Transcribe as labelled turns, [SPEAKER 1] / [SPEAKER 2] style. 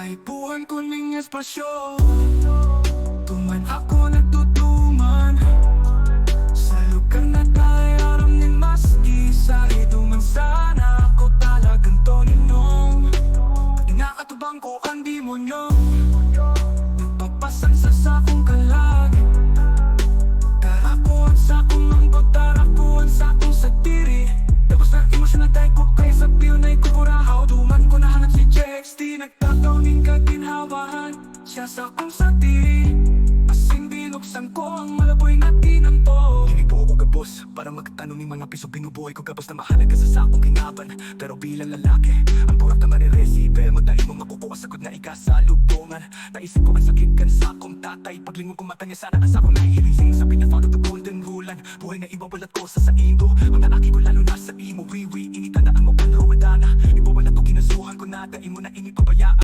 [SPEAKER 1] Naipuan ko ning espasyo, tuman ako nagtutuman. Sa lugar na tayo aram nin maski sa iduman sana ako talagang toninong. Nakatubang ko ang demonyo, nagpapasan sa sakong kalag. Tarapuan sa akong manggot, tarapuan sa akong satiri. Tapos na emosyon na tayo ko kay sa piyonay ko purahaw. Duman ko nahanap si JXT, nagtataw ning kaginhawahan siya sa akong satiri. Asing binuksan ko ang malaboy na tinampo. Hinipo ko gabos para magtanong ng mga piso. Binubuhay ko gabos na mahalaga sa sakong kinaban. Pero bilang lalaki, ang purap na maniresibe. Magdahil mo makukuha sagot na ikasalubungan. Naisip ko ang sakit kan sa akong tatay. Paglingon ko mata niya sana ang sakong nahihiling. Sabi na found of the golden rulan. Buhay na ibabalat ko sa saindo. Ang naaki ko lalo na sa imo. Wiwi, initan na ang mapanruwadana. Ibabalat ko kinasuhan ko na. Dain mo na inipabayaan.